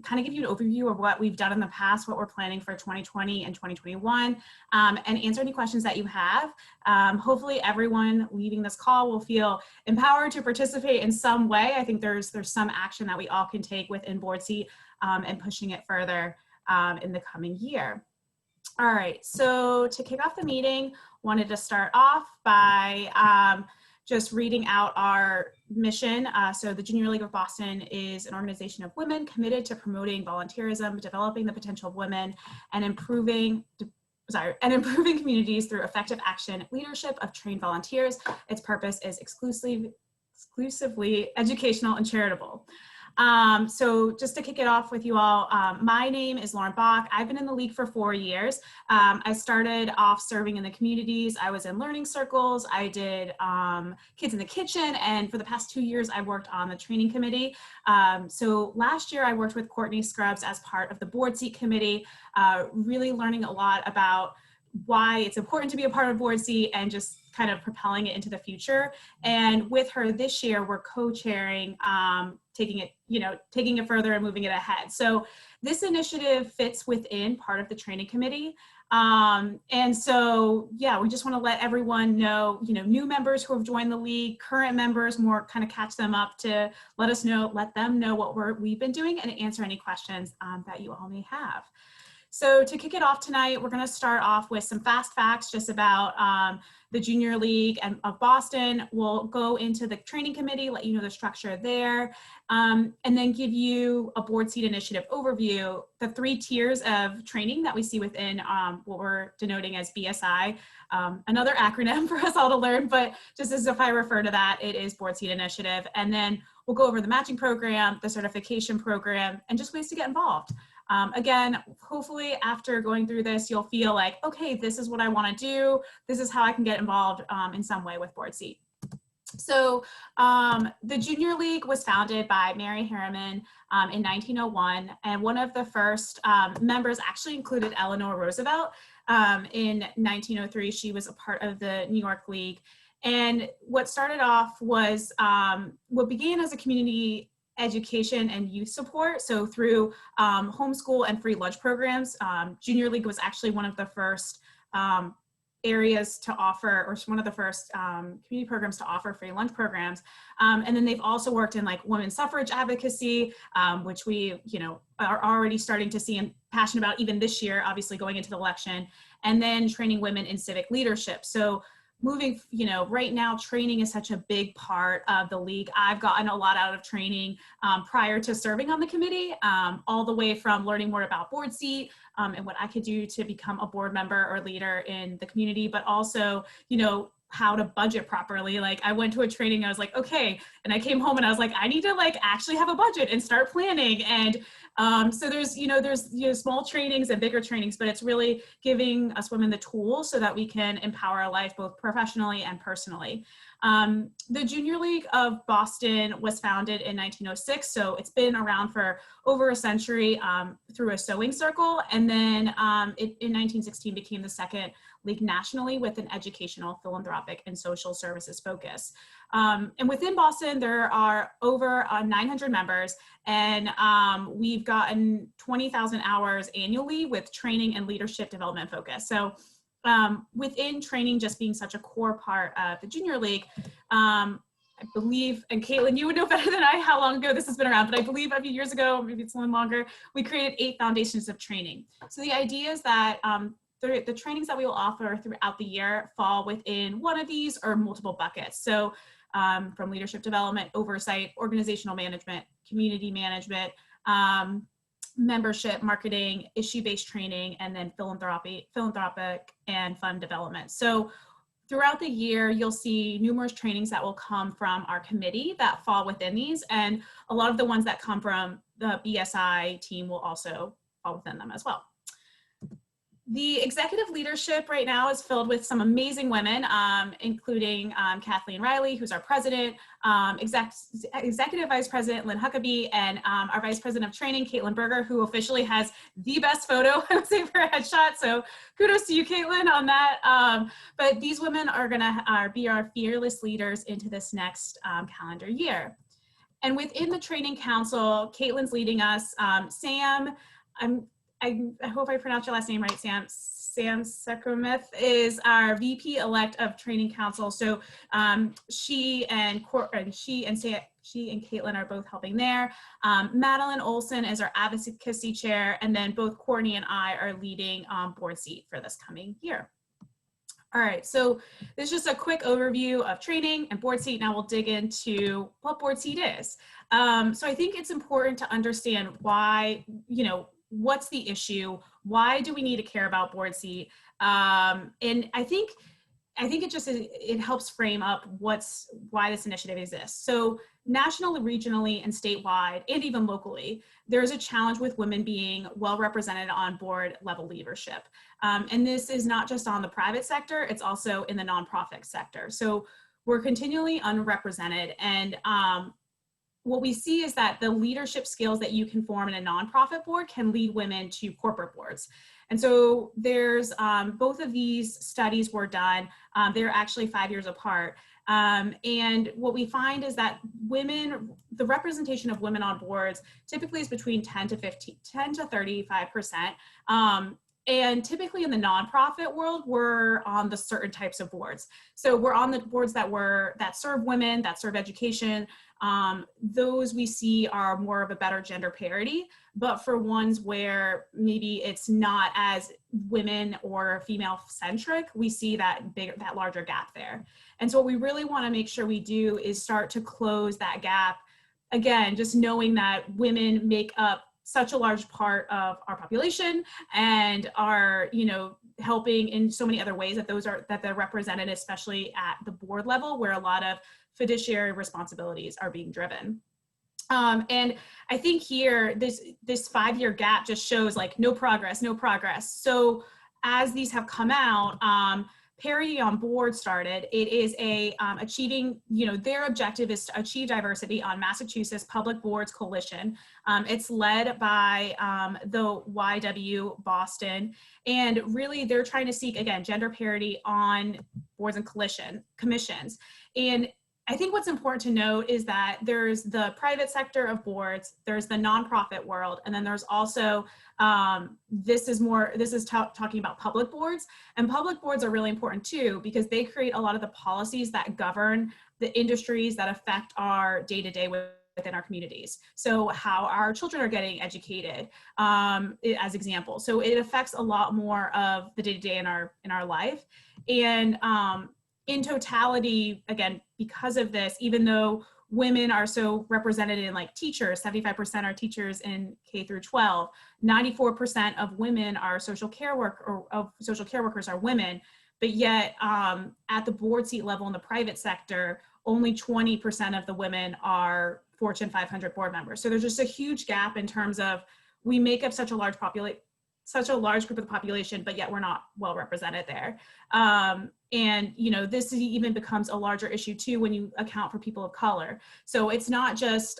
kind of give you an overview of what we've done in the past, what we're planning for 2020 and 2021, and answer any questions that you have. Hopefully everyone leaving this call will feel empowered to participate in some way. I think there's some action that we all can take within Board Seat and pushing it further in the coming year. All right, so to kick off the meeting, wanted to start off by just reading out our mission. So the Junior League of Boston is an organization of women committed to promoting volunteerism, developing the potential of women, and improving communities through effective action, leadership of trained volunteers. Its purpose is exclusively educational and charitable. So just to kick it off with you all, my name is Lauren Bach. I've been in the league for 4 years. I started off serving in the communities. I was in learning circles. I did Kids in the Kitchen. And for the past 2 years, I worked on the training committee. So last year I worked with Courtney Scrubs as part of the Board Seat committee, really learning a lot about why it's important to be a part of Board Seat and just kind of propelling it into the future. And with her this year, we're co-chairing, taking it further and moving it ahead. So this initiative fits within part of the training committee. And so, yeah, we just want to let everyone know, new members who have joined the league, current members, more kind of catch them up to let them know what we've been doing and answer any questions that you all may have. So to kick it off tonight, we're going to start off with some fast facts just about the Junior League of Boston. We'll go into the training committee, let you know the structure there, and then give you a Board Seat initiative overview, the 3 tiers of training that we see within what we're denoting as BSI, another acronym for us all to learn, but just as if I refer to that, it is Board Seat initiative. And then we'll go over the matching program, the certification program, and just ways to get involved. Again, hopefully after going through this, you'll feel like, okay, this is what I want to do. This is how I can get involved in some way with Board Seat. So the Junior League was founded by Mary Harriman in 1901, and one of the first members actually included Eleanor Roosevelt. In 1903, she was a part of the New York League. And what started off was what began as a community education and youth support. So through homeschool and free lunch programs, Junior League was actually one of the first areas to offer, or one of the first community programs to offer free lunch programs. And then they've also worked in like women's suffrage advocacy, which we, are already starting to see and passionate about even this year, obviously going into the election, and then training women in civic leadership. So moving, right now, training is such a big part of the league. I've gotten a lot out of training prior to serving on the committee, all the way from learning more about Board Seat and what I could do to become a board member or leader in the community, but also, how to budget properly. Like I went to a training, I was like, okay. And I came home and I was like, I need to actually have a budget and start planning. And so there's small trainings and bigger trainings, but it's really giving us women the tools so that we can empower our life both professionally and personally. The Junior League of Boston was founded in 1906, so it's been around for over a century through a sewing circle, and then in 1916 became the second league nationally with an educational, philanthropic, and social services focus. And within Boston, there are over 900 members, and we've gotten 20,000 hours annually with training and leadership development focus. So within training just being such a core part of the Junior League, I believe, and Caitlin, you would know better than I how long ago this has been around, but I believe a few years ago, maybe it's a little longer, we created 8 foundations of training. So the idea is that the trainings that we will offer throughout the year fall within one of these or multiple buckets. So from leadership development, oversight, organizational management, community management, membership, marketing, issue-based training, and then philanthropic and fund development. So throughout the year, you'll see numerous trainings that will come from our committee that fall within these, and a lot of the ones that come from the BSI team will also fall within them as well. The executive leadership right now is filled with some amazing women, including Kathleen Riley, who's our president, executive vice president Lynn Huckabee, and our vice president of training, Caitlin Berger, who officially has the best photo, I would say, for a headshot. So kudos to you, Caitlin, on that. But these women are going to be our fearless leaders into this next calendar year. And within the training council, Caitlin's leading us. Sam, I hope I pronounced your last name right, Sam. Sam Sekromith is our VP-elect of Training Council. So she and Caitlin are both helping there. Madeline Olson is our advocacy chair, and then both Courtney and I are leading board seat for this coming year. All right, so this is just a quick overview of training and board seat. Now we'll dig into what board seat is. So I think it's important to understand why, what's the issue? Why do we need to care about board seat? And I think it helps frame up why this initiative exists. So nationally, regionally, and statewide, and even locally, there's a challenge with women being well represented on board level leadership. And this is not just on the private sector, it's also in the nonprofit sector. So we're continually unrepresented. And what we see is that the leadership skills that you can form in a nonprofit board can lead women to corporate boards. And so there's both of these studies were done. They're actually 5 years apart. And what we find is that the representation of women on boards typically is between 10 to 35%. And typically in the nonprofit world, we're on the certain types of boards. So we're on the boards that serve women, that serve education. Those we see are more of a better gender parity, but for ones where maybe it's not as women or female centric, we see that larger gap there. And so what we really want to make sure we do is start to close that gap. Again, just knowing that women make up such a large part of our population and are, helping in so many other ways that they're represented, especially at the board level where a lot of fiduciary responsibilities are being driven. And I think here, this 5-year gap just shows like no progress. So as these have come out, Parity on Board started. It is achieving, their objective is to achieve diversity on Massachusetts Public Boards Coalition. It's led by the YW Boston, and really they're trying to seek, again, gender parity on boards and commissions. And I think what's important to note is that there's the private sector of boards, there's the nonprofit world, and then there's also, this is talking about public boards. And public boards are really important too, because they create a lot of the policies that govern the industries that affect our day-to-day within our communities. So how our children are getting educated, as example. So it affects a lot more of the day-to-day in our life. And in totality, again, because of this, even though women are so represented in like teachers, 75% are teachers in K through 12, 94% of women are social care workers are women, but yet at the board seat level in the private sector, only 20% of the women are Fortune 500 board members. So there's just a huge gap in terms of we make up such a large group of the population, but yet we're not well represented there. And this even becomes a larger issue too when you account for people of color. So it's not just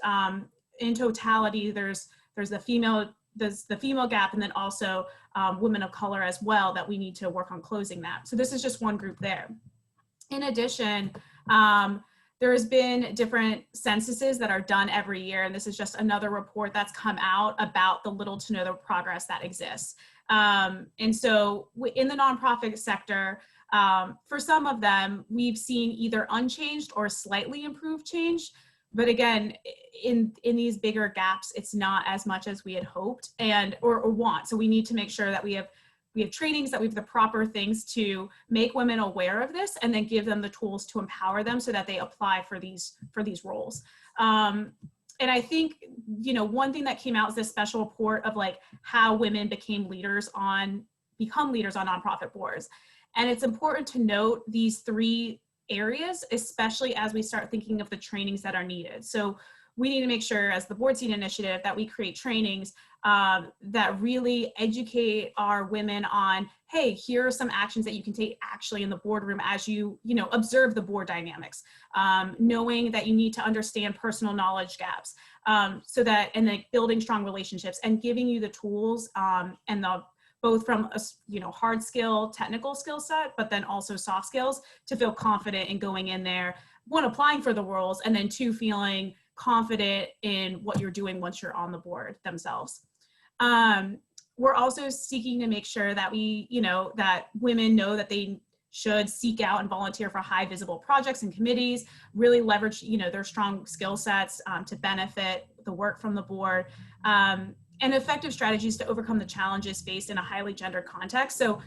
in totality. There's the female gap, and then also women of color as well that we need to work on closing that. So this is just one group there. In addition, there has been different censuses that are done every year, and this is just another report that's come out about the little to no progress that exists. And so in the nonprofit sector, for some of them, we've seen either unchanged or slightly improved change. But again, in these bigger gaps, it's not as much as we had hoped or want. So we need to make sure that we have trainings, that we have the proper things to make women aware of this, and then give them the tools to empower them so that they apply for these roles. And I think, one thing that came out is this special report of like how women become leaders on nonprofit boards. And it's important to note these 3 areas, especially as we start thinking of the trainings that are needed. So we need to make sure, as the Board Seat Initiative, that we create trainings that really educate our women on, hey, here are some actions that you can take actually in the boardroom as you observe the board dynamics, knowing that you need to understand personal knowledge gaps, and then building strong relationships and giving you the tools and both from a hard skill, technical skill set, but then also soft skills to feel confident in going in there, 1, applying for the roles, and then 2, feeling confident in what you're doing once you're on the board themselves. We're also seeking to make sure that that women know that they should seek out and volunteer for high visible projects and committees, really leverage, their strong skill sets to benefit the work from the board, and effective strategies to overcome the challenges faced in a highly gendered context. So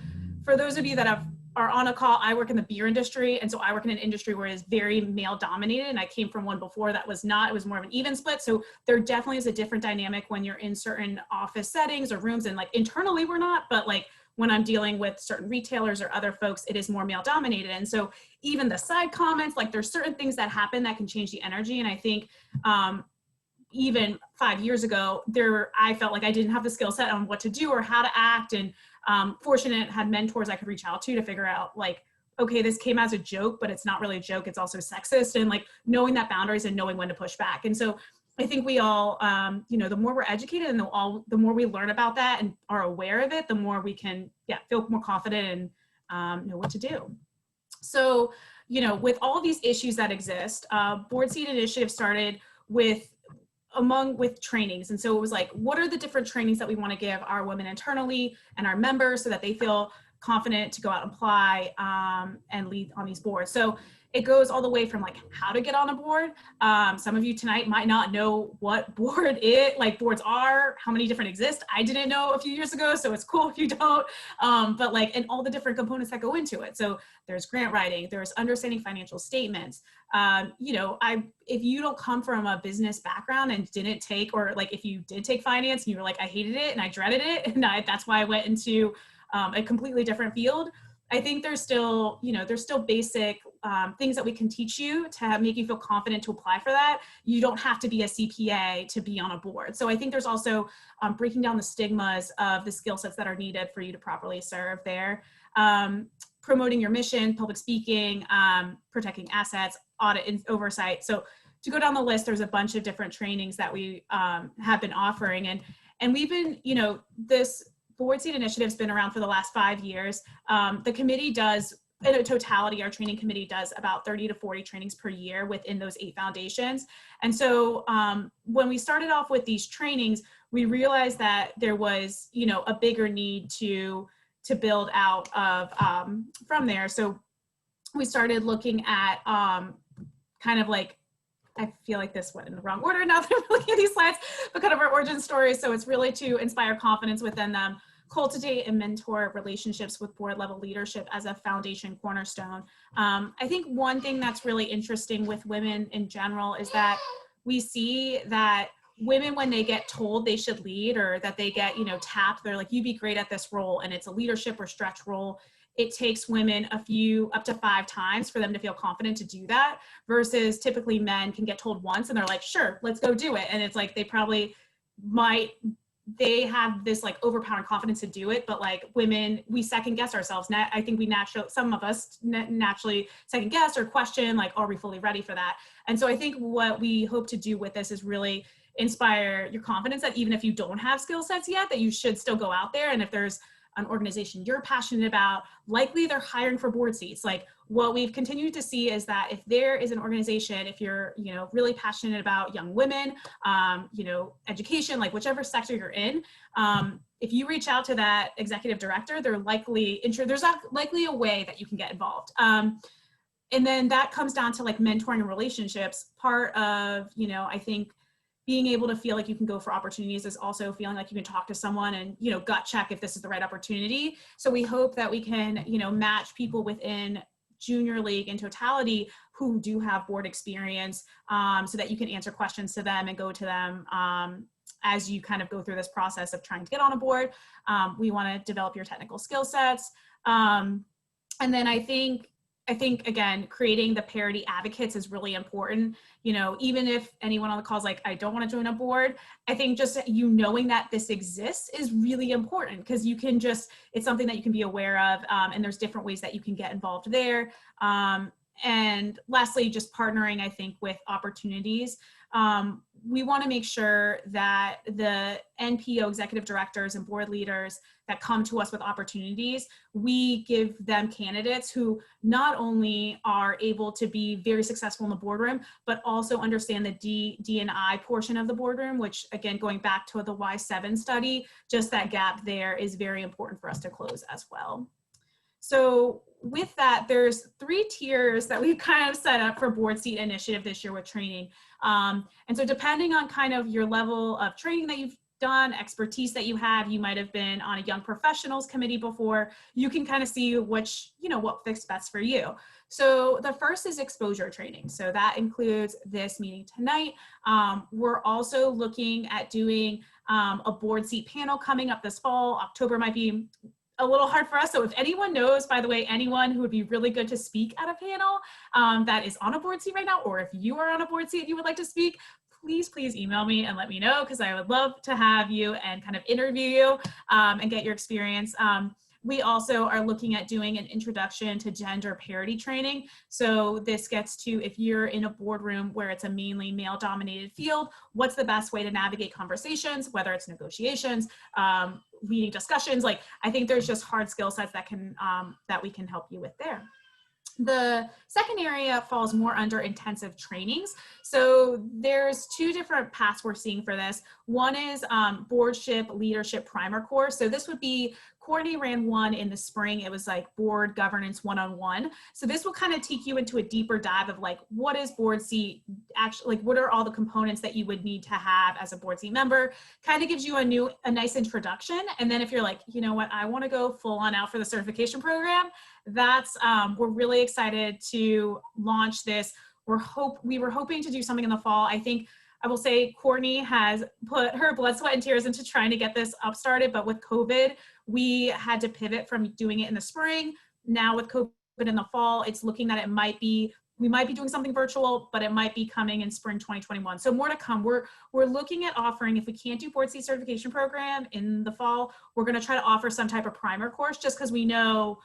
for those of you that are on a call, I work in the beer industry. And so I work in an industry where it is very male dominated. And I came from one before that was not, it was more of an even split. So there definitely is a different dynamic when you're in certain office settings or rooms, and like internally we're not, but like when I'm dealing with certain retailers or other folks, it is more male dominated. And so even the side comments, like there's certain things that happen that can change the energy. And I think even 5 years ago, I felt like I didn't have the skill set on what to do or how to act. And fortunate had mentors I could reach out to figure out like, okay, this came as a joke, but it's not really a joke. It's also sexist, and like knowing that boundaries and knowing when to push back. And so I think we all, the more we're educated and the more we learn about that and are aware of it, the more we can feel more confident and know what to do. So, with all these issues that exist, Board Seat Initiative started with trainings. And so it was like, what are the different trainings that we want to give our women internally and our members so that they feel confident to go out and apply and lead on these boards. So it goes all the way from like how to get on a board. Some of you tonight might not know what boards are, how many different exist. I didn't know a few years ago, so it's cool if you don't. But like, and all the different components that go into it. So there's grant writing, there's understanding financial statements. If you don't come from a business background and didn't take, or like if you did take finance and you were like, I hated it and I dreaded it, and that's why I went into a completely different field. I think there's still basic things that we can teach you to make you feel confident to apply for that. You don't have to be a CPA to be on a board. So I think there's also breaking down the stigmas of the skill sets that are needed for you to properly serve there. Promoting your mission, public speaking, protecting assets, audit and oversight. So to go down the list, there's a bunch of different trainings that we have been offering. And we've been, this Board Seat Initiative has been around for the last 5 years. The committee does, in a totality, our training committee does about 30 to 40 trainings per year within those 8 foundations. And so when we started off with these trainings, we realized that there was, a bigger need to build out of from there. So we started looking at kind of like, I feel like this went in the wrong order now that I'm looking at these slides, but kind of our origin story. So it's really to inspire confidence within them, cultivate and mentor relationships with board level leadership as a foundation cornerstone. I think one thing that's really interesting with women in general is that we see that women, when they get told they should lead or that they get, tapped, they're like, you'd be great at this role, and it's a leadership or stretch role. It takes women up to 5 times for them to feel confident to do that, versus typically men can get told once and they're like, sure, let's go do it. And it's like, they have this like overpowering confidence to do it, but like women, we second guess ourselves. I think some of us naturally second guess or question, like, are we fully ready for that? And so I think what we hope to do with this is really inspire your confidence that even if you don't have skill sets yet, that you should still go out there. And if there's an organization you're passionate about, likely they're hiring for board seats. Like what we've continued to see is that if there is an organization, if you're, really passionate about young women, education, like whichever sector you're in, if you reach out to that executive director, there's likely a way that you can get involved. And then that comes down to like mentoring and relationships. Part of, I think being able to feel like you can go for opportunities is also feeling like you can talk to someone and, gut check if this is the right opportunity. So we hope that we can, match people within Junior League in totality who do have board experience, so that you can answer questions to them and go to them as you kind of go through this process of trying to get on a board. We want to develop your technical skill sets. And then I think again, creating the parity advocates is really important. Even if anyone on the call is like, I don't want to join a board, I think just knowing that this exists is really important, because it's something that you can be aware of, and there's different ways that you can get involved there. And lastly, just partnering, I think, with opportunities. we want to make sure that the NPO executive directors and board leaders that come to us with opportunities, we give them candidates who not only are able to be very successful in the boardroom, but also understand the D&I portion of the boardroom, which again, going back to the Y7 study, just that gap there is very important for us to close as well. So with that, there's 3 tiers that we've kind of set up for board seat initiative this year with training. And so depending on kind of your level of training that you've done, expertise that you have, you might have been on a young professionals committee before, you can kind of see which, what fits best for you. So the first is exposure training. So that includes this meeting tonight. We're also looking at doing a board seat panel coming up this fall. October might be a little hard for us. So if anyone knows, by the way, anyone who would be really good to speak at a panel that is on a board seat right now, or if you are on a board seat and you would like to speak, please email me and let me know, because I would love to have you and kind of interview you and get your experience. We also are looking at doing an introduction to gender parity training. So this gets to, if you're in a boardroom where it's a mainly male dominated field, what's the best way to navigate conversations, whether it's negotiations, leading discussions. Like, I think there's just hard skill sets that that we can help you with there. The second area falls more under intensive trainings. So there's 2 different paths we're seeing for this. One is boardship leadership primer course. So this would be, Courtney ran one in the spring. It was like board governance 101. So this will kind of take you into a deeper dive of like, what is board seat actually, like what are all the components that you would need to have as a board seat member? Kind of gives you a nice introduction. And then if you're like, you know what, I want to go full on out for the certification program, that's, we're really excited to launch this. We were hoping to do something in the fall. I think I will say Courtney has put her blood, sweat, and tears into trying to get this up started, but with COVID, we had to pivot from doing it in the spring. Now with COVID in the fall, it's looking that we might be doing something virtual, but it might be coming in spring 2021. So more to come. We're looking at offering, if we can't do board seat certification program in the fall, we're going to try to offer some type of primer course, just because we know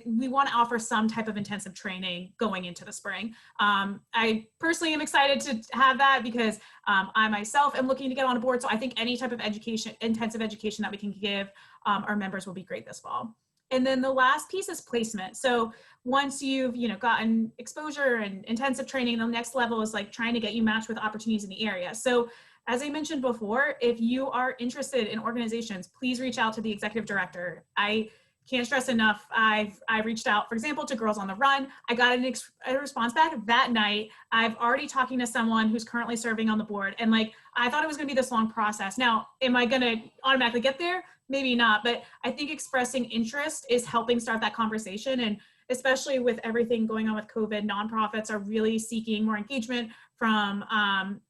we want to offer some type of intensive training going into the spring. I personally am excited to have that because I myself am looking to get on board. So I think any type of education, intensive education that we can give our members will be great this fall. And then the last piece is placement. So once you've gotten exposure and intensive training, the next level is like trying to get you matched with opportunities in the area. So as I mentioned before, if you are interested in organizations, please reach out to the executive director. I can't stress enough. I reached out, for example, to Girls on the Run. I got a response back that night. I've already talking to someone who's currently serving on the board. And like, I thought it was gonna be this long process. Now, am I gonna automatically get there? Maybe not, but I think expressing interest is helping start that conversation. And especially with everything going on with COVID, nonprofits are really seeking more engagement from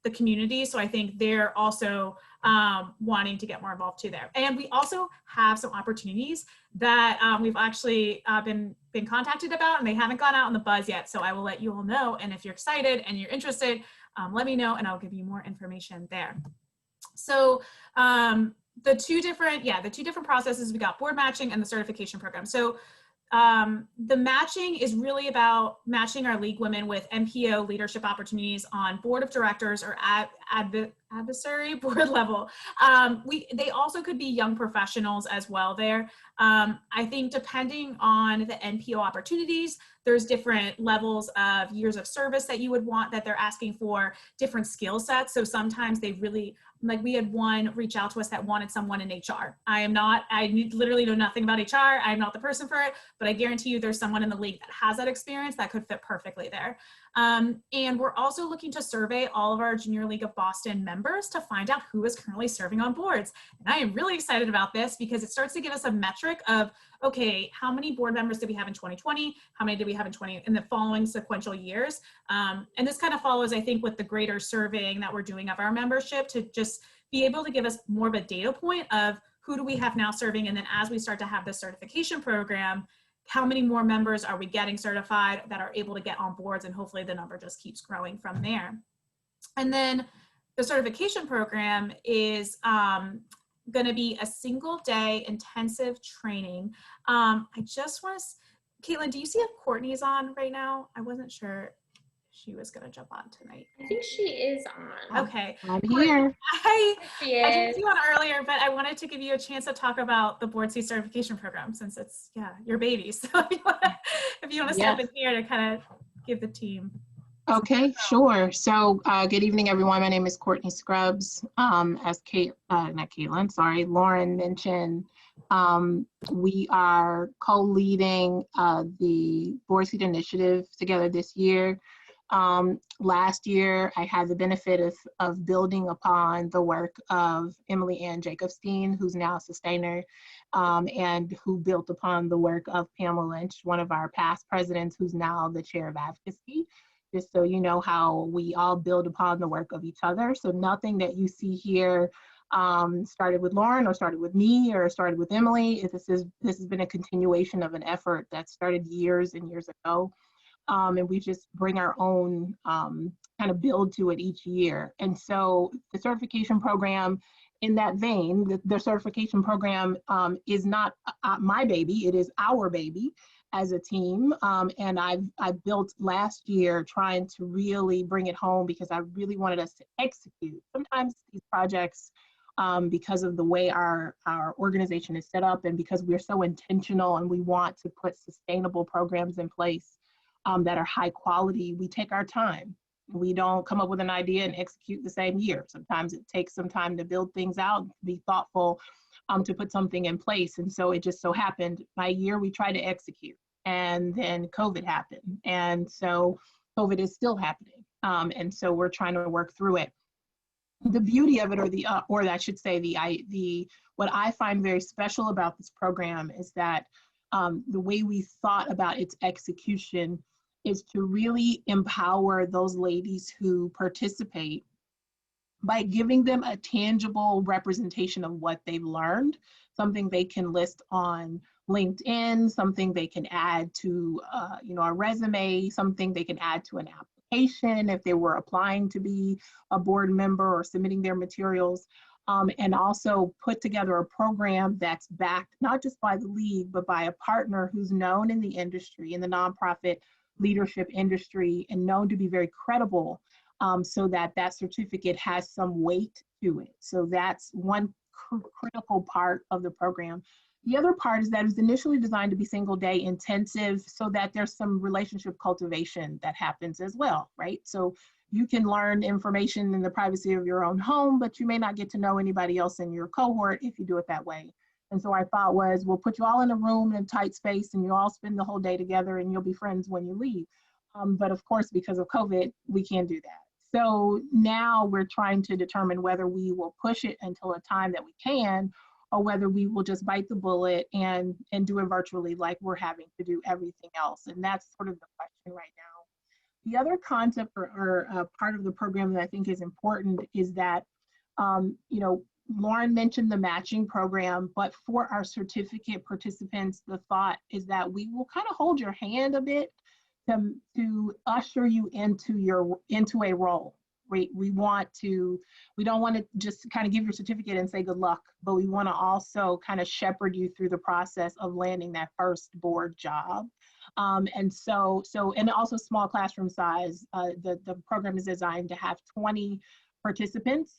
the community. So I think they're also wanting to get more involved too there. And we also have some opportunities that we've actually been contacted about, and they haven't gone out in the buzz yet. So I will let you all know. And if you're excited and you're interested, let me know and I'll give you more information there. So the two different processes, we got board matching and the certification program. So the matching is really about matching our league women with NPO leadership opportunities on board of directors or advisory board level. They also could be young professionals as well there. I think depending on the NPO opportunities, there's different levels of years of service that you would want, that they're asking for, different skill sets. So sometimes they really, like we had one reach out to us that wanted someone in HR. I literally know nothing about HR. I'm not the person for it, but I guarantee you there's someone in the league that has that experience that could fit perfectly there. And we're also looking to survey all of our Junior League of Boston members to find out who is currently serving on boards. And I am really excited about this because it starts to give us a metric of, okay, how many board members did we have in 2020? How many did we have in the following sequential years? And this kind of follows, I think, with the greater surveying that we're doing of our membership to just be able to give us more of a data point of who do we have now serving? And then as we start to have this certification program, how many more members are we getting certified that are able to get on boards, and hopefully the number just keeps growing from there. And then the certification program is going to be a single day intensive training. I just want to, Caitlin, do you see if Courtney's on right now? I wasn't sure if she was going to jump on tonight. I think she is on. Okay. I'm here. I didn't Yes. see you on earlier, but I wanted to give you a chance to talk about the Board C certification program since it's, your baby. So if you want to step in here to kind of give the team. Okay, sure. So good evening, everyone. My name is Courtney Scruggs. As Lauren mentioned, we are co-leading the Board Seat Initiative together this year. Last year, I had the benefit of building upon the work of Emily Ann Jacobstein, who's now a sustainer, and who built upon the work of Pamela Lynch, one of our past presidents, who's now the chair of advocacy. Just so you know how we all build upon the work of each other. So nothing that you see here started with Lauren or started with me or started with Emily. This has been a continuation of an effort that started years and years ago. And we just bring our own kind of build to it each year. And so the certification program, in that vein, the certification program is not my baby, it is our baby as a team. And I built last year trying to really bring it home because I really wanted us to execute. Sometimes these projects, because of the way our organization is set up and because we're so intentional and we want to put sustainable programs in place that are high quality, we take our time. We don't come up with an idea and execute the same year. Sometimes it takes some time to build things out, be thoughtful, to put something in place. And so it just so happened, my year we tried to execute and then COVID happened. And so COVID is still happening. And so we're trying to work through it. The beauty of it, or I should say what I find very special about this program is that the way we thought about its execution is to really empower those ladies who participate by giving them a tangible representation of what they've learned, something they can list on LinkedIn, something they can add to a resume, something they can add to an application if they were applying to be a board member or submitting their materials, and also put together a program that's backed not just by the league, but by a partner who's known in the industry, in the nonprofit leadership industry, and known to be very credible, so that certificate has some weight to it. So that's one critical part of the program. The other part is that it was initially designed to be single day intensive so that there's some relationship cultivation that happens as well, right? So you can learn information in the privacy of your own home, but you may not get to know anybody else in your cohort if you do it that way. And so our thought was, we'll put you all in a room in a tight space and you all spend the whole day together and you'll be friends when you leave. But of course, because of COVID, we can't do that. So now we're trying to determine whether we will push it until a time that we can, or whether we will just bite the bullet and do it virtually like we're having to do everything else. And that's sort of the question right now. The other concept or part of the program that I think is important is that, Lauren mentioned the matching program, but for our certificate participants, the thought is that we will kind of hold your hand a bit to usher you into a role. We don't want to just kind of give your certificate and say good luck, but we want to also kind of shepherd you through the process of landing that first board job. And also small classroom size. The program is designed to have 20 participants.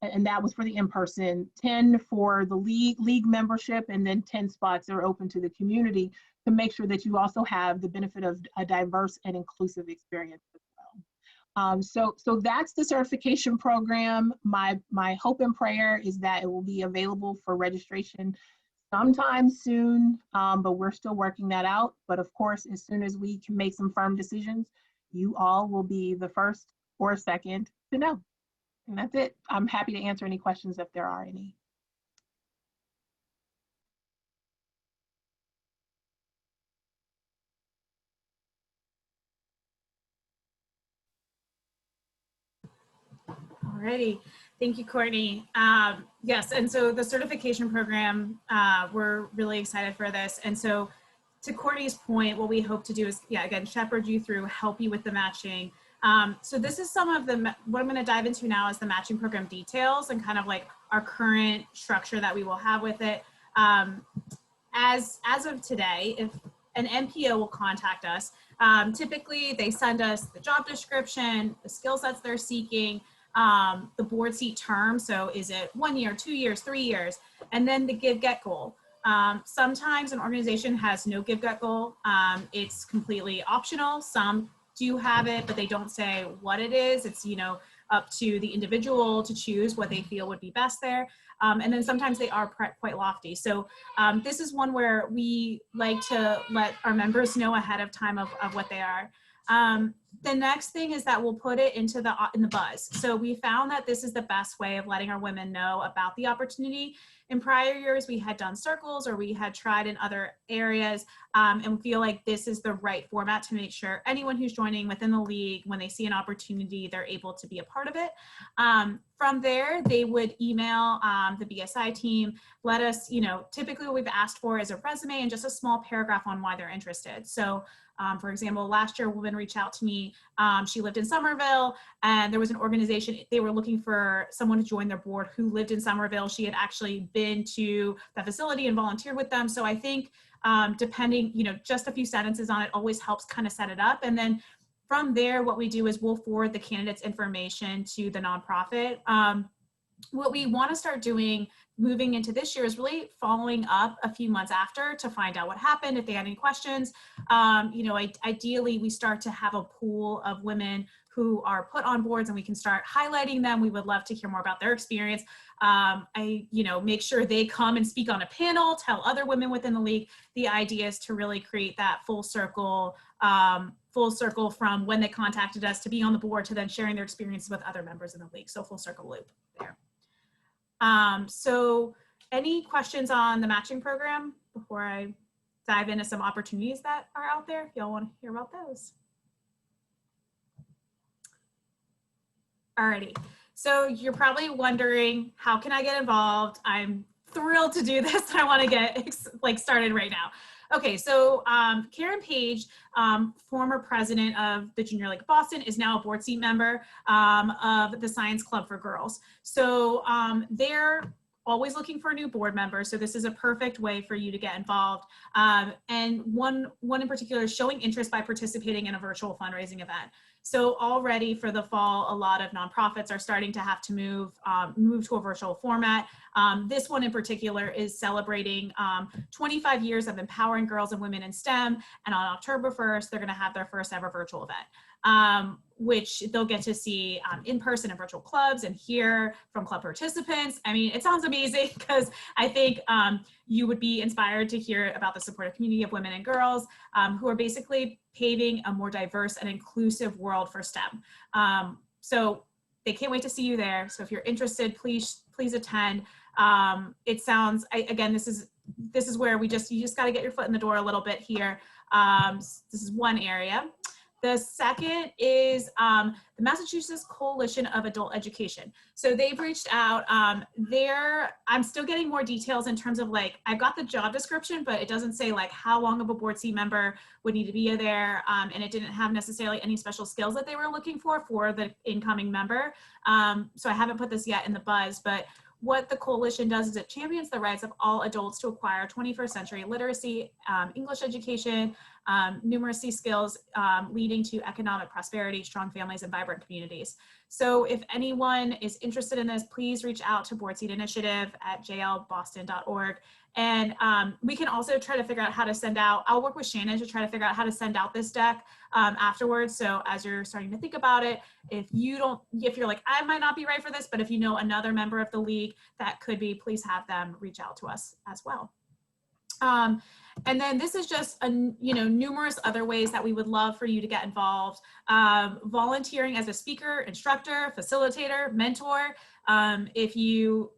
And that was for the in-person, 10 for the league membership, and then 10 spots are open to the community to make sure that you also have the benefit of a diverse and inclusive experience as well. So that's the certification program. My hope and prayer is that it will be available for registration sometime soon, but we're still working that out. But of course, as soon as we can make some firm decisions, you all will be the first or second to know. And that's it. I'm happy to answer any questions if there are any. Alrighty, thank you, Courtney. Yes, and so the certification program, we're really excited for this. And so to Courtney's point, what we hope to do is, again, shepherd you through, help you with the matching. So this is some of what I'm going to dive into now is the matching program details and kind of like our current structure that we will have with it. As of today, if an MPO will contact us. Typically, they send us the job description, the skill sets they're seeking, the board seat term. So is it 1 year, 2 years, 3 years, and then the give-get goal. Sometimes an organization has no give-get goal. It's completely optional. Some do have it, but they don't say what it is. It's, up to the individual to choose what they feel would be best there. And then sometimes they are quite lofty. So this is one where we like to let our members know ahead of time of what they are. The next thing is that we'll put it in the buzz. So we found that this is the best way of letting our women know about the opportunity. In prior years, we had done circles or we had tried in other areas, and we feel like this is the right format to make sure anyone who's joining within the league, when they see an opportunity, they're able to be a part of it. From there, they would email the BSI team, let us, typically what we've asked for is a resume and just a small paragraph on why they're interested. So for example, last year, a woman reached out to me. She lived in Somerville, and there was an organization, they were looking for someone to join their board who lived in Somerville. She had actually been to the facility and volunteered with them. So I think depending, just a few sentences on it always helps kind of set it up. And then from there, what we do is we'll forward the candidate's information to the nonprofit. What we want to start doing moving into this year is really following up a few months after to find out what happened, if they had any questions. Ideally, we start to have a pool of women who are put on boards and we can start highlighting them. We would love to hear more about their experience. Make sure they come and speak on a panel, tell other women within the league. The idea is to really create that full circle from when they contacted us to being on the board to then sharing their experiences with other members in the league. So full circle loop there. So any questions on the matching program before I dive into some opportunities that are out there, if y'all want to hear about those? Alrighty, so you're probably wondering, how can I get involved? I'm thrilled to do this. I want to get started right now. Okay, so Karen Page, former president of the Junior League of Boston, is now a board seat member of the Science Club for Girls. So they're always looking for a new board member. So this is a perfect way for you to get involved. And one in particular is showing interest by participating in a virtual fundraising event. So already for the fall, a lot of nonprofits are starting to have to move to a virtual format. This one in particular is celebrating 25 years of empowering girls and women in STEM. And on October 1st, they're going to have their first ever virtual event, which they'll get to see in person in virtual clubs and hear from club participants. I mean, it sounds amazing because I think you would be inspired to hear about the supportive community of women and girls who are basically paving a more diverse and inclusive world for STEM. So they can't wait to see you there. So if you're interested, please attend. It sounds, again, this is where you just got to get your foot in the door a little bit here. This is one area. The second is the Massachusetts Coalition of Adult Education. So they've reached out. I'm still getting more details in terms of I've got the job description, but it doesn't say how long of a board seat member would need to be there. And it didn't have necessarily any special skills that they were looking for the incoming member. So I haven't put this yet in the buzz, but what the coalition does is it champions the rights of all adults to acquire 21st century literacy, English education, numeracy skills, leading to economic prosperity, strong families, and vibrant communities. So if anyone is interested in this, please reach out to Board Seat Initiative at jlboston.org. And we can also try to figure out how to send out, I'll work with Shannon to try to figure out how to send out this deck afterwards. So as you're starting to think about it, if you're like, I might not be right for this, but if you know another member of the league that could be, please have them reach out to us as well. And then this is just numerous other ways that we would love for you to get involved. Volunteering as a speaker, instructor, facilitator, mentor. If you,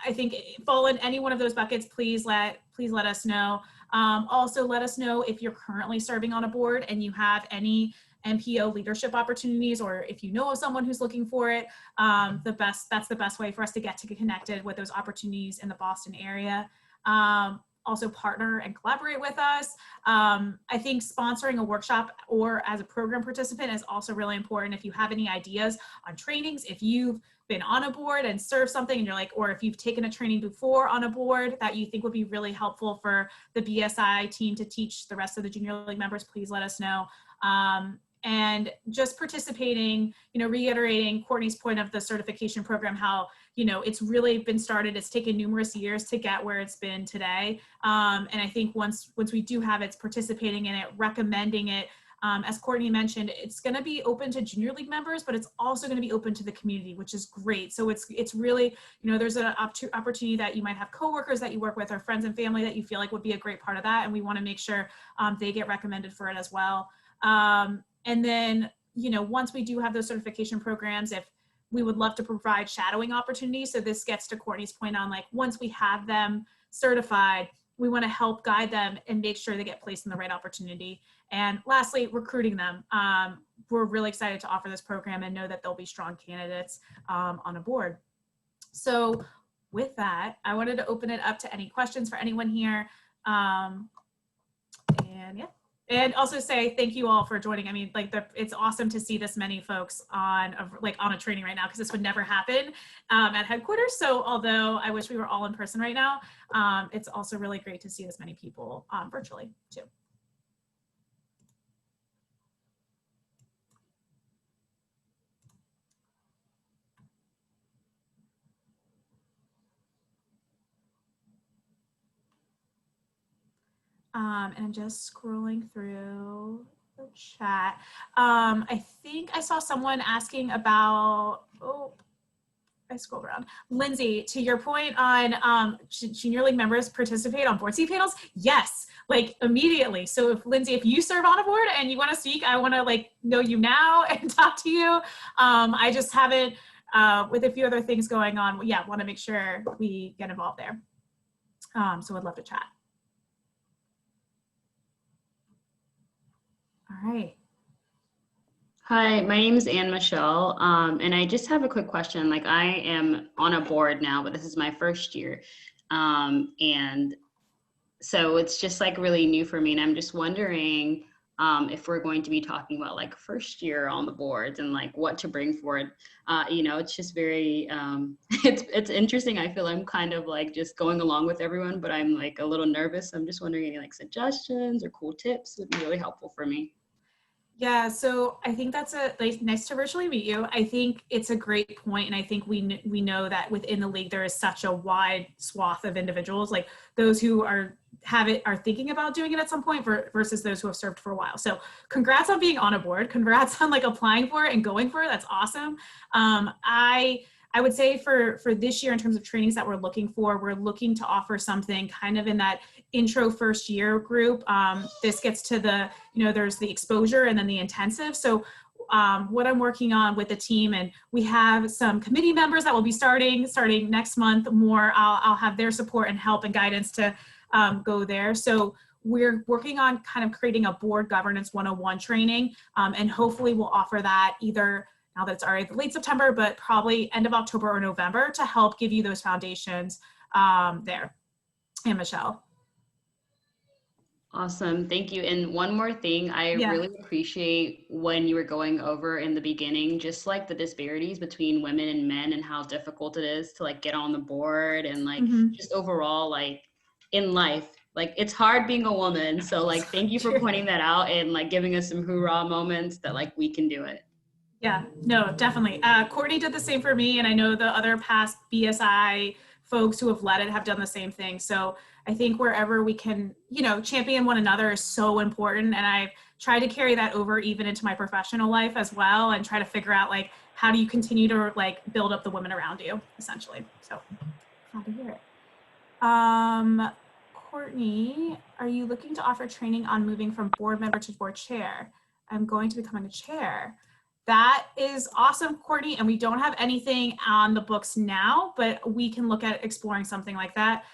I think, fall in any one of those buckets, please let us know. Also, let us know if you're currently serving on a board and you have any MPO leadership opportunities, or if you know of someone who's looking for it. That's the best way for us to get connected with those opportunities in the Boston area. Also partner and collaborate with us. I think sponsoring a workshop or as a program participant is also really important. If you have any ideas on trainings, if you've been on a board and served something and you're like, or if you've taken a training before on a board that you think would be really helpful for the BSI team to teach the rest of the junior league members, please let us know. And just participating, reiterating Courtney's point of the certification program, how, it's really been started. It's taken numerous years to get where it's been today. And I think once we do have it, participating in it, recommending it, as Courtney mentioned, it's going to be open to junior league members, but it's also going to be open to the community, which is great. So it's really, there's an opportunity that you might have coworkers that you work with or friends and family that you feel like would be a great part of that. And we want to make sure they get recommended for it as well. And then, once we do have those certification programs, if we would love to provide shadowing opportunities. So this gets to Courtney's point on like, once we have them certified, we want to help guide them and make sure they get placed in the right opportunity. And lastly, recruiting them. We're really excited to offer this program and know that they'll be strong candidates on a board. So with that, I wanted to open it up to any questions for anyone here. And yeah. And also say thank you all for joining. I mean, it's awesome to see this many folks on a training right now, because this would never happen at headquarters. So although I wish we were all in person right now, it's also really great to see this many people virtually too. And I'm just scrolling through the chat. I think I saw someone asking about, I scrolled around. Lindsay, to your point on junior league members participate on board seat panels, yes, immediately. So if Lindsay, if you serve on a board and you want to speak, I want to know you now and talk to you. I just haven't, with a few other things going on, want to make sure we get involved there. So I'd love to chat. All right. Hi, my name is Anne Michelle, and I just have a quick question. I am on a board now, but this is my first year. And so it's just really new for me. And I'm just wondering if we're going to be talking about first year on the boards and what to bring forward. It's just very, it's interesting. I feel I'm kind of just going along with everyone, but I'm a little nervous. I'm just wondering any suggestions or cool tips would be really helpful for me. Yeah, so I think that's nice to virtually meet you. I think it's a great point, and I think we know that within the league there is such a wide swath of individuals, those who are thinking about doing it at some point versus those who have served for a while. So congrats on being on a board. Congrats on applying for it and going for it. That's awesome. I would say for this year, in terms of trainings that we're looking to offer something kind of in that intro first year group. This gets to the, there's the exposure and then the intensive. So what I'm working on with the team, and we have some committee members that will be starting next month more. I'll have their support and help and guidance to go there. So we're working on kind of creating a board governance 101 training, and hopefully we'll offer that either now that it's already late September, but probably end of October or November to help give you those foundations there. And Michelle. Awesome, thank you. And one more thing, I really appreciate when you were going over in the beginning, just the disparities between women and men and how difficult it is to get on the board and just overall in life. It's hard being a woman. So thank you for pointing that out and giving us some hoorah moments that we can do it. Yeah, no, definitely. Courtney did the same for me, and I know the other past BSI folks who have led it have done the same thing. So I think wherever we can, champion one another is so important. And I've tried to carry that over even into my professional life as well, and try to figure out how do you continue to build up the women around you, essentially. So glad to hear it. Courtney, are you looking to offer training on moving from board member to board chair? I'm going to become a chair. That is awesome, Courtney, and we don't have anything on the books now, but we can look at exploring something like that.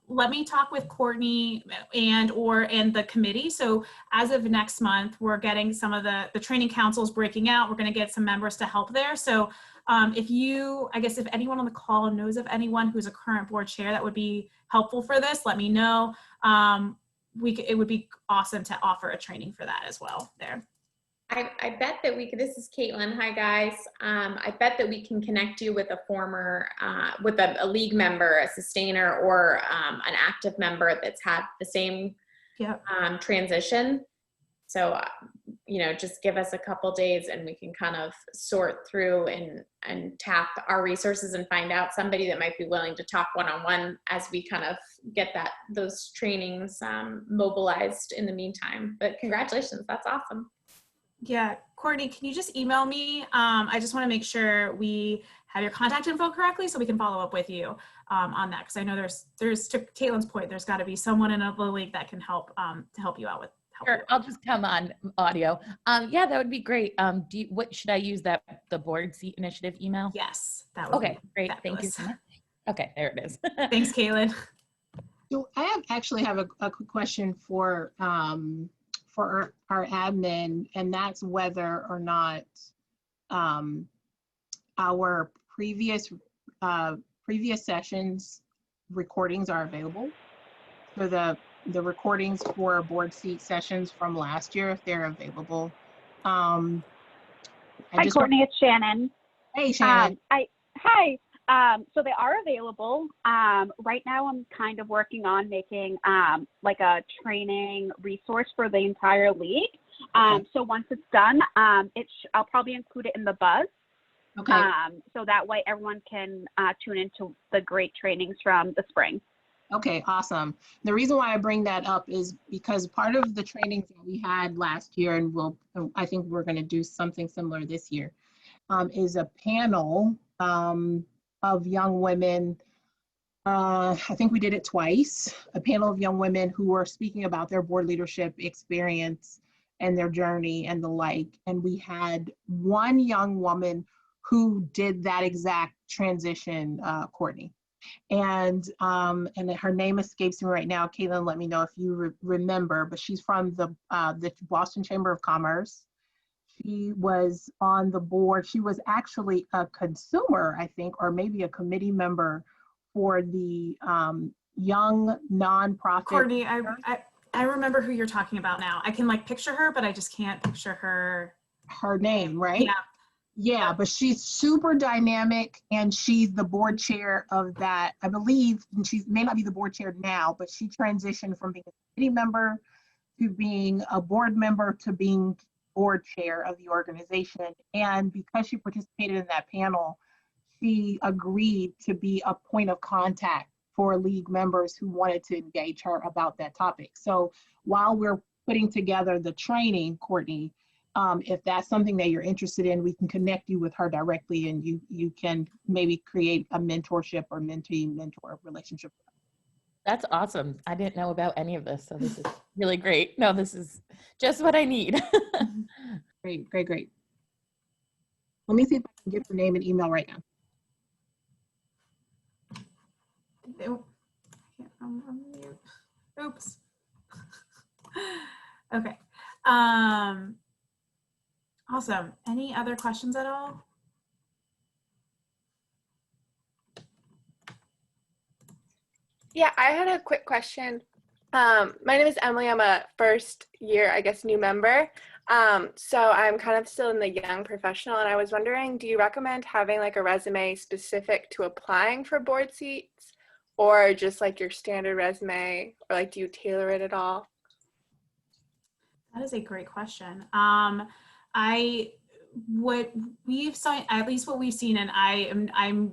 Let me talk with Courtney and the committee. So as of next month, we're getting some of the training councils breaking out. We're going to get some members to help there. So if anyone on the call knows of anyone who's a current board chair that would be helpful for this, let me know. It would be awesome to offer a training for that as well there. I bet that we could, this is Caitlin. Hi guys. I bet that we can connect you with a former, with a league member, a sustainer, or an active member that's had the same Yep. transition. So, just give us a couple days and we can kind of sort through and tap our resources and find out somebody that might be willing to talk one-on-one as we kind of get those trainings mobilized in the meantime. But congratulations, that's awesome. Yeah, Courtney, can you just email me? I just want to make sure we have your contact info correctly so we can follow up with you on that. Because I know there's to Caitlin's point, there's got to be someone in a league that can help to help you out with. Sure, I'll just come on audio. Yeah, that would be great. What should I use the board seat initiative email? Yes, that would Okay, be great. fabulous. Thank you so much. Okay, there it is. Thanks, Caitlin. So I actually have a quick question for our admin, and that's whether or not our previous sessions recordings are available. So the recordings for board seat sessions from last year, if they're available. Hi, Courtney, it's Shannon. Hey, Shannon. Hi. So they are available. Right now, I'm kind of working on making like a training resource for the entire league. Okay. So once it's done, I'll probably include it in the buzz. Okay. So that way everyone can tune into the great trainings from the spring. Okay, awesome. The reason why I bring that up is because part of the trainings that we had last year, and I think we're going to do something similar this year, is a panel of young women. I think we did it twice. A panel of young women who were speaking about their board leadership experience and their journey and the like. And we had one young woman who did that exact transition, Courtney. And her name escapes me right now. Caitlin, let me know if you remember, but she's from the Boston Chamber of Commerce. She was on the board. She was actually a consumer, I think, or maybe a committee member for the young nonprofit. Courtney, I remember who you're talking about now. I can picture her, but I just can't picture her name, right? Yeah. Yeah, but she's super dynamic, and she's the board chair of that, I believe, and she may not be the board chair now, but she transitioned from being a committee member to being a board member to being board chair of the organization. And because she participated in that panel, she agreed to be a point of contact for league members who wanted to engage her about that topic. So while we're putting together the training, Courtney, if that's something that you're interested in, we can connect you with her directly, and you can maybe create a mentorship or mentee-mentor relationship. That's awesome. I didn't know about any of this, so this is really great. No, this is just what I need. Great. Let me see if I can get her name and email right now. Oops. Okay. Awesome. Any other questions at all? Yeah, I had a quick question. My name is Emily. I'm a first year, new member. So I'm kind of still in the young professional, and I was wondering, do you recommend having a resume specific to applying for board seats, or just your standard resume, or do you tailor it at all? That is a great question. What we've seen, at least what we've seen, and I'm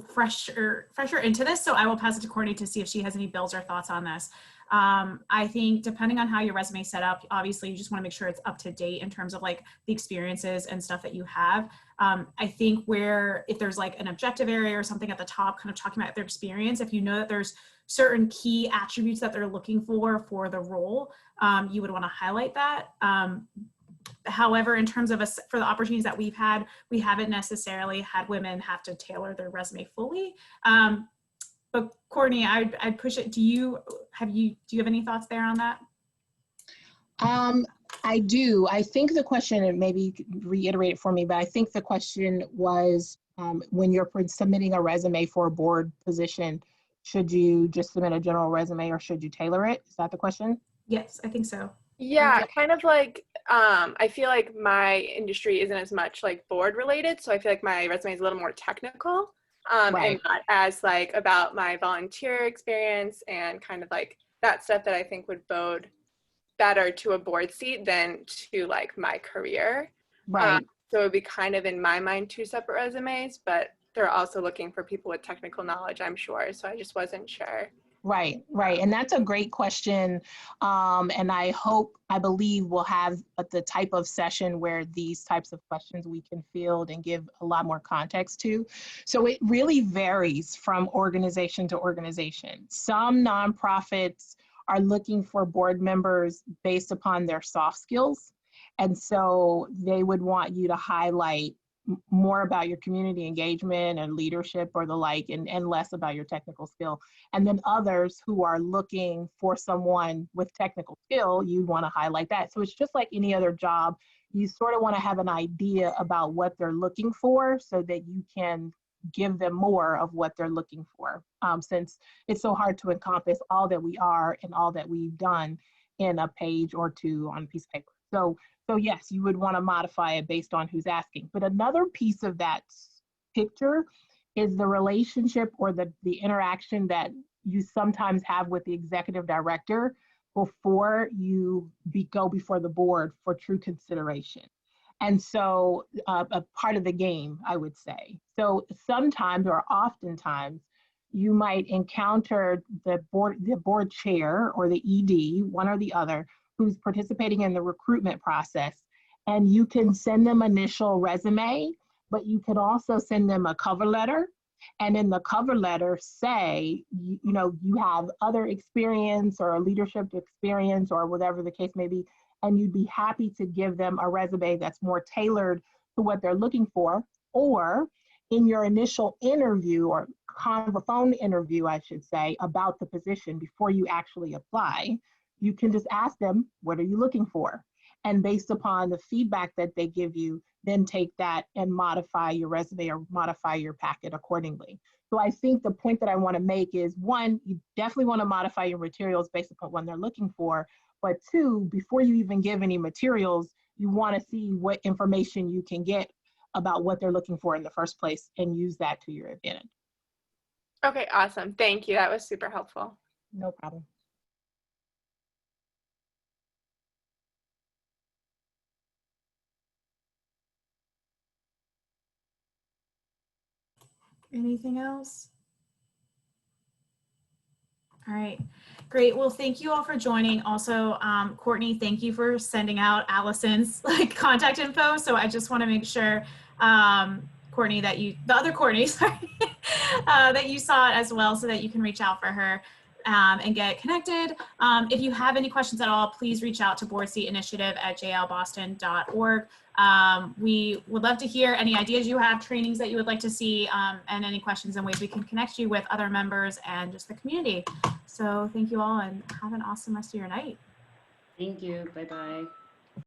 fresher into this, so I will pass it to Courtney to see if she has any bills or thoughts on this. I think depending on how your resume is set up, obviously you just want to make sure it's up to date in terms of the experiences and stuff that you have. I think if there's an objective area or something at the top kind of talking about their experience, if you know that there's certain key attributes that they're looking for the role, you would want to highlight that. However, in terms of for the opportunities that we've had, we haven't necessarily had women have to tailor their resume fully. But Courtney, I'd push it. Do you have any thoughts there on that? I do. I think the question, and maybe you could reiterate it for me, but I think the question was, when you're submitting a resume for a board position, should you just submit a general resume or should you tailor it? Is that the question? Yes, I think so. Yeah, kind of I feel like my industry isn't as much like board related, so I feel like my resume is a little more technical, Right. and not as like about my volunteer experience and kind of like that stuff that I think would bode better to a board seat than to like my career. Right. So it would be kind of in my mind 2 separate resumes, but they're also looking for people with technical knowledge, I'm sure. So I just wasn't sure. Right, right. And that's a great question. And I believe we'll have the type of session where these types of questions we can field and give a lot more context to. So it really varies from organization to organization. Some nonprofits are looking for board members based upon their soft skills. And so they would want you to highlight more about your community engagement and leadership or the like, and less about your technical skill. And then others who are looking for someone with technical skill, you want to highlight that. So it's just like any other job. You sort of want to have an idea about what they're looking for so that you can give them more of what they're looking for, since it's so hard to encompass all that we are and all that we've done in a page or 2 on a piece of paper. So yes, you would want to modify it based on who's asking. But another piece of that picture is the relationship or the interaction that you sometimes have with the executive director before you go before the board for true consideration. And so a part of the game, I would say. So sometimes or oftentimes, you might encounter the board chair or the ED, one or the other, who's participating in the recruitment process. And you can send them initial resume, but you can also send them a cover letter. And in the cover letter say, you have other experience or leadership experience or whatever the case may be, and you'd be happy to give them a resume that's more tailored to what they're looking for. Or in your initial interview or phone interview, I should say, about the position before you actually apply, you can just ask them, what are you looking for? And based upon the feedback that they give you, then take that and modify your resume or modify your packet accordingly. So I think the point that I want to make is, 1, you definitely want to modify your materials based upon what they're looking for. But 2, before you even give any materials, you want to see what information you can get about what they're looking for in the first place and use that to your advantage. Okay, awesome. Thank you. That was super helpful. No problem. Anything else? All right, great. Well, thank you all for joining. Also, Courtney, thank you for sending out Allison's contact info. So I just want to make sure, Courtney, that the other Courtney, sorry, that you saw it as well, so that you can reach out for her and get connected. If you have any questions at all, please reach out to boardseatinitiative@jlboston.org. We would love to hear any ideas you have, trainings that you would like to see, and any questions and ways we can connect you with other members and just the community. So thank you all and have an awesome rest of your night. Thank you. Bye-bye.